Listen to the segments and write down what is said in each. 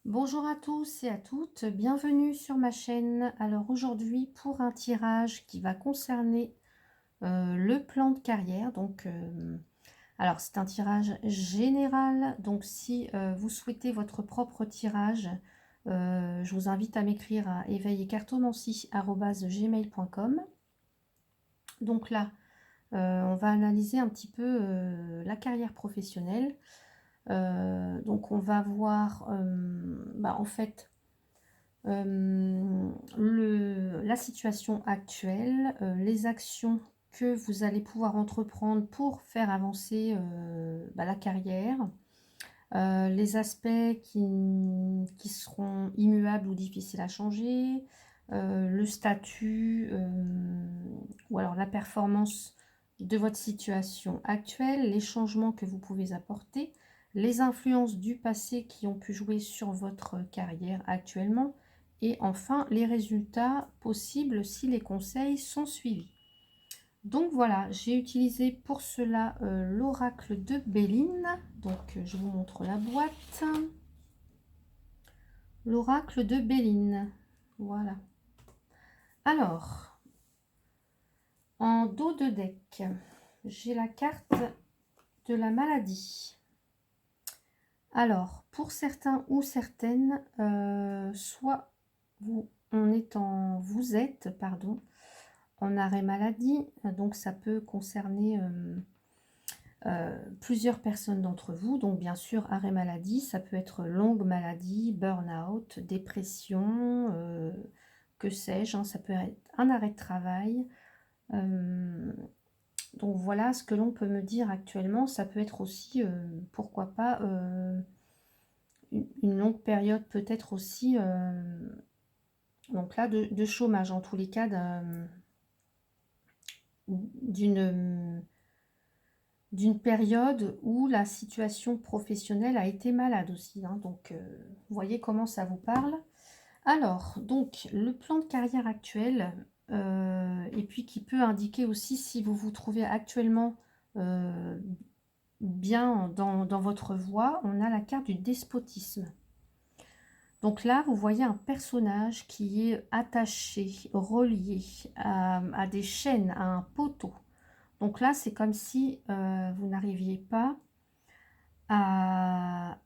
Bonjour à tous et à toutes, bienvenue sur ma chaîne. Alors aujourd'hui pour un tirage qui va concerner le plan de carrière. Alors c'est un tirage général, donc si vous souhaitez votre propre tirage, je vous invite à m'écrire à éveillecartomancie@gmail.com. Donc là, on va analyser un petit peu la carrière professionnelle. Donc on va voir en fait la situation actuelle, les actions que vous allez pouvoir entreprendre pour faire avancer la carrière, les aspects qui seront immuables ou difficiles à changer, le statut ou alors la performance de votre situation actuelle, les changements que vous pouvez apporter, les influences du passé qui ont pu jouer sur votre carrière actuellement, et enfin les résultats possibles si les conseils sont suivis. Donc voilà, j'ai utilisé pour cela l'oracle de Béline. Donc je vous montre la boîte. L'oracle de Béline. Voilà. Alors, en dos de deck, j'ai la carte de la maladie. Alors, pour certains ou certaines, soit vous êtes en arrêt maladie, donc ça peut concerner plusieurs personnes d'entre vous. Donc bien sûr, arrêt maladie, ça peut être longue maladie, burn-out, dépression, que sais-je, hein, ça peut être un arrêt de travail. Donc voilà ce que l'on peut me dire actuellement. Ça peut être aussi, pourquoi pas, une longue période peut-être aussi, donc là, de chômage, en tous les cas, d'une période où la situation professionnelle a été malade aussi, hein. Donc, vous voyez comment ça vous parle. Alors, donc, le plan de carrière actuel, et puis qui peut indiquer aussi si vous vous trouvez actuellement bien dans votre voie, on a la carte du despotisme. Donc là, vous voyez un personnage qui est attaché, relié à des chaînes, à un poteau. Donc là, c'est comme si vous n'arriviez pas à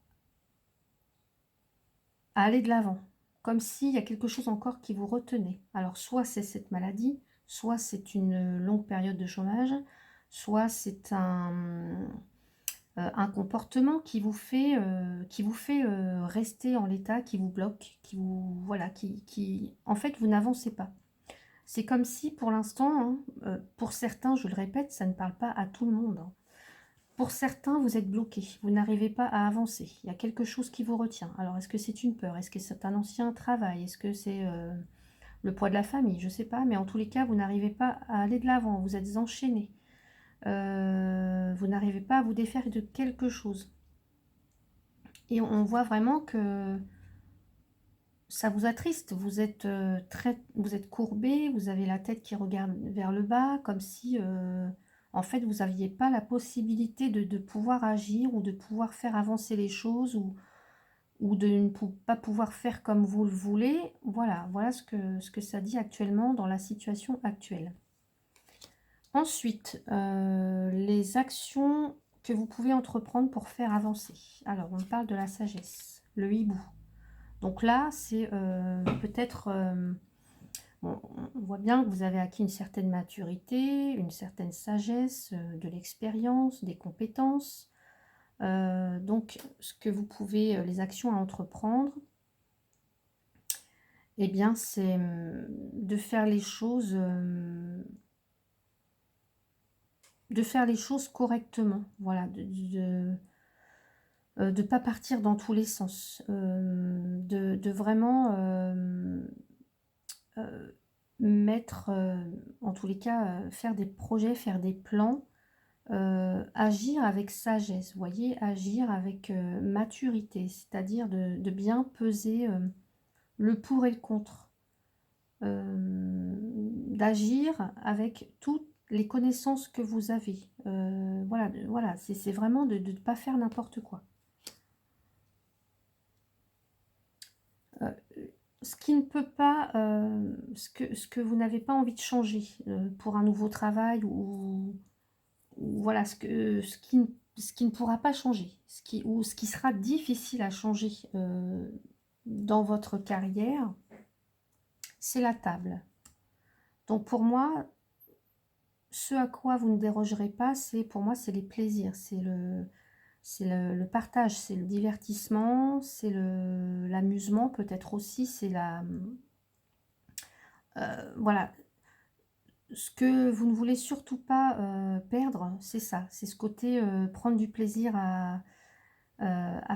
aller de l'avant. Comme s'il y a quelque chose encore qui vous retenait. Alors, soit c'est cette maladie, soit c'est une longue période de chômage, soit c'est un comportement qui vous fait rester en l'état, qui vous bloque, qui vous voilà, en fait vous n'avancez pas. C'est comme si pour l'instant, hein, pour certains, je le répète, ça ne parle pas à tout le monde, hein. Pour certains, vous êtes bloqué, vous n'arrivez pas à avancer. Il y a quelque chose qui vous retient. Alors, est-ce que c'est une peur? Est-ce que c'est un ancien travail? Est-ce que c'est le poids de la famille? Je ne sais pas, mais en tous les cas, vous n'arrivez pas à aller de l'avant. Vous êtes enchaîné. Vous n'arrivez pas à vous défaire de quelque chose. Et on voit vraiment que ça vous attriste. Vous êtes vous êtes courbé, vous avez la tête qui regarde vers le bas, comme si en fait vous n'aviez pas la possibilité de pouvoir agir ou de pouvoir faire avancer les choses ou de ne pas pouvoir faire comme vous le voulez. Voilà, voilà ce que ça dit actuellement dans la situation actuelle. Ensuite, les actions que vous pouvez entreprendre pour faire avancer. Alors, on parle de la sagesse, le hibou. Donc là, c'est peut-être, on voit bien que vous avez acquis une certaine maturité, une certaine sagesse, de l'expérience, des compétences. Donc, ce que vous pouvez, les actions à entreprendre, eh bien, c'est de faire les choses, correctement. Voilà, de ne pas partir dans tous les sens, de vraiment mettre, en tous les cas, faire des projets, faire des plans, agir avec sagesse, vous voyez, agir avec maturité, c'est-à-dire de bien peser le pour et le contre, d'agir avec toutes les connaissances que vous avez. Voilà, voilà, c'est vraiment de ne pas faire n'importe quoi. ce qui ne peut pas, ce que vous n'avez pas envie de changer, pour un nouveau travail ou voilà, ce qui ne pourra pas changer, ce qui sera difficile à changer, dans votre carrière, c'est la table. Donc pour moi, ce à quoi vous ne dérogerez pas, c'est pour moi, c'est les plaisirs, c'est le partage, c'est le divertissement, c'est l'amusement peut-être aussi, c'est voilà, ce que vous ne voulez surtout pas perdre, c'est ça, c'est ce côté prendre du plaisir à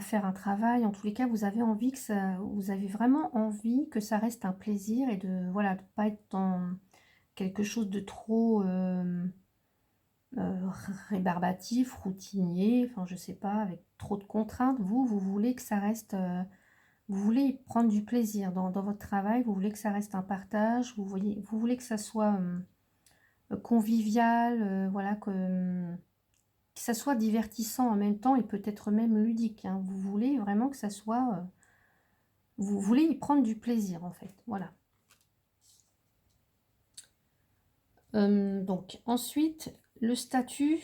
faire un travail. En tous les cas, vous avez envie que ça, vous avez vraiment envie que ça reste un plaisir et de voilà, de pas être dans quelque chose de trop rébarbatif, routinier, enfin je sais pas, avec trop de contraintes. Vous voulez que ça reste, vous voulez prendre du plaisir dans votre travail, vous voulez que ça reste un partage, vous voulez que ça soit convivial, voilà, que ça soit divertissant en même temps et peut-être même ludique, hein. Vous voulez vraiment que ça soit, vous voulez y prendre du plaisir en fait, voilà. Donc ensuite, le statut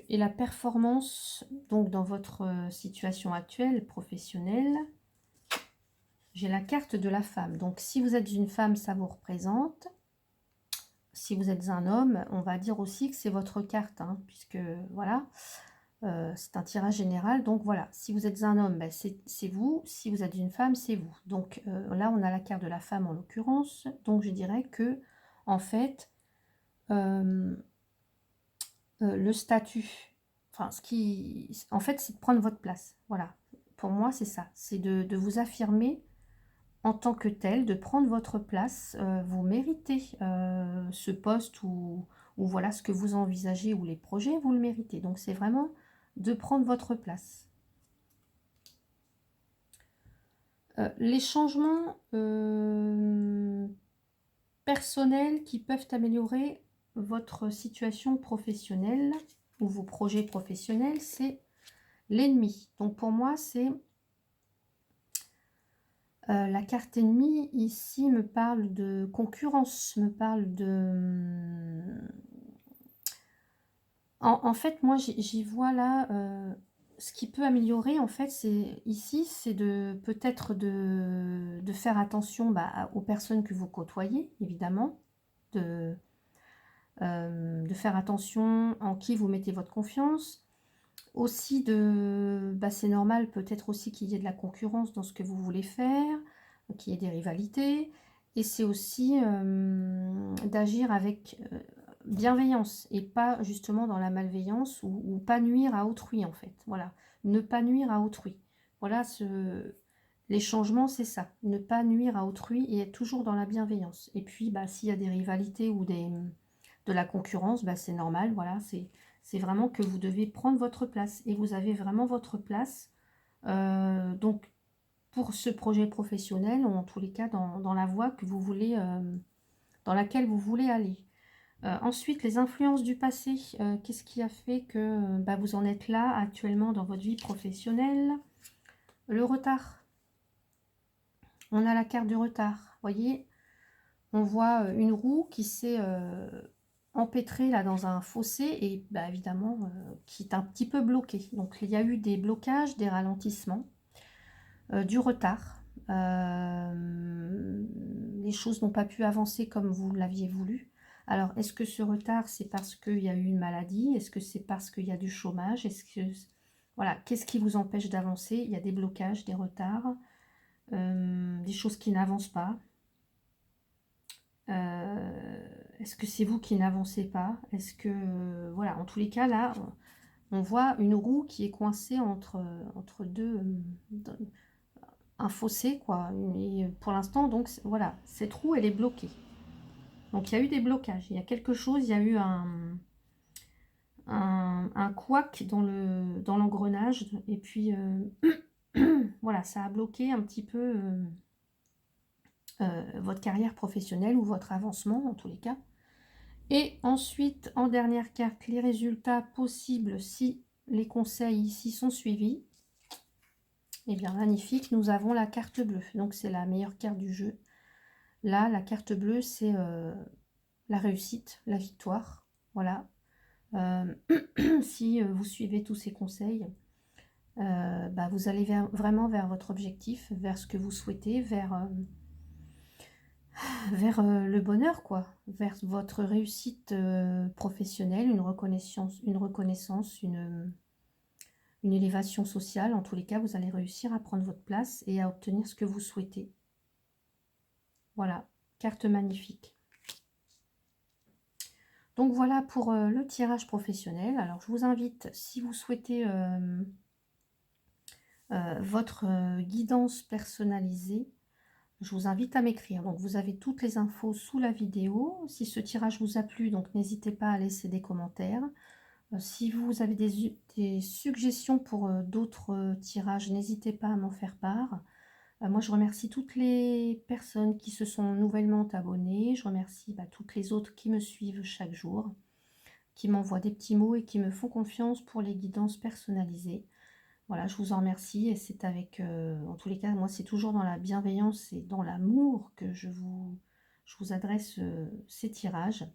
et la performance, donc dans votre situation actuelle professionnelle, j'ai la carte de la femme. Donc si vous êtes une femme, ça vous représente. Si vous êtes un homme, on va dire aussi que c'est votre carte, hein, puisque voilà, c'est un tirage général. Donc voilà, si vous êtes un homme, ben, c'est vous. Si vous êtes une femme, c'est vous. Donc là, on a la carte de la femme en l'occurrence. Donc je dirais que, en fait, le statut, enfin, en fait, c'est de prendre votre place. Voilà, pour moi, c'est ça. C'est de vous affirmer en tant que tel, de prendre votre place. Vous méritez ce poste ou voilà ce que vous envisagez ou les projets, vous le méritez. Donc, c'est vraiment de prendre votre place. Les changements personnels qui peuvent améliorer votre situation professionnelle ou vos projets professionnels, c'est l'ennemi. Donc pour moi, c'est la carte ennemie ici me parle de concurrence, me parle de... En fait, moi, j'y vois là, ce qui peut améliorer, en fait, c'est ici, c'est de peut-être de faire attention aux personnes que vous côtoyez, évidemment, de faire attention en qui vous mettez votre confiance. Aussi, c'est normal peut-être aussi qu'il y ait de la concurrence dans ce que vous voulez faire, qu'il y ait des rivalités. Et c'est aussi d'agir avec bienveillance et pas justement dans la malveillance ou pas nuire à autrui en fait. Voilà, ne pas nuire à autrui. Voilà, les changements, c'est ça. Ne pas nuire à autrui et être toujours dans la bienveillance. Et puis, s'il y a des rivalités ou de la concurrence, c'est normal. Voilà, c'est vraiment que vous devez prendre votre place. Et vous avez vraiment votre place. Donc, pour ce projet professionnel, ou en tous les cas, dans la voie que vous voulez, dans laquelle vous voulez aller. Ensuite, les influences du passé. Qu'est-ce qui a fait que vous en êtes là actuellement dans votre vie professionnelle? Le retard. On a la carte du retard. Vous voyez, on voit une roue qui s'est empêtrée là dans un fossé et évidemment qui est un petit peu bloquée. Donc il y a eu des blocages, des ralentissements, du retard. Les choses n'ont pas pu avancer comme vous l'aviez voulu. Alors, est-ce que ce retard, c'est parce qu'il y a eu une maladie? Est-ce que c'est parce qu'il y a du chômage? Voilà, qu'est-ce qui vous empêche d'avancer? Il y a des blocages, des retards, des choses qui n'avancent pas. Est-ce que c'est vous qui n'avancez pas? Est-ce que... voilà, en tous les cas, là, on voit une roue qui est coincée entre deux... un fossé, quoi. Et pour l'instant, donc, voilà, cette roue, elle est bloquée. Donc, il y a eu des blocages. Il y a quelque chose, il y a eu un couac dans l'engrenage. Et puis, voilà, ça a bloqué un petit peu votre carrière professionnelle ou votre avancement, en tous les cas. Et ensuite, en dernière carte, les résultats possibles si les conseils ici sont suivis. Eh bien, magnifique, nous avons la carte bleue. Donc, c'est la meilleure carte du jeu. Là, la carte bleue, c'est la réussite, la victoire. Voilà. Si vous suivez tous ces conseils, bah, vous allez vraiment vers votre objectif, vers ce que vous souhaitez, vers le bonheur, quoi, vers votre réussite professionnelle, une élévation sociale. En tous les cas, vous allez réussir à prendre votre place et à obtenir ce que vous souhaitez. Voilà, carte magnifique. Donc voilà pour le tirage professionnel. Alors je vous invite, si vous souhaitez votre guidance personnalisée, je vous invite à m'écrire. Donc vous avez toutes les infos sous la vidéo. Si ce tirage vous a plu, donc n'hésitez pas à laisser des commentaires. Si vous avez des suggestions pour d'autres tirages, n'hésitez pas à m'en faire part. Moi, je remercie toutes les personnes qui se sont nouvellement abonnées. Je remercie toutes les autres qui me suivent chaque jour, qui m'envoient des petits mots et qui me font confiance pour les guidances personnalisées. Voilà, je vous en remercie et c'est avec, en tous les cas, moi, c'est toujours dans la bienveillance et dans l'amour que je vous adresse ces tirages.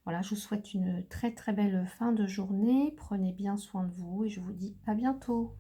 Voilà, je vous souhaite une très très belle fin de journée. Prenez bien soin de vous et je vous dis à bientôt.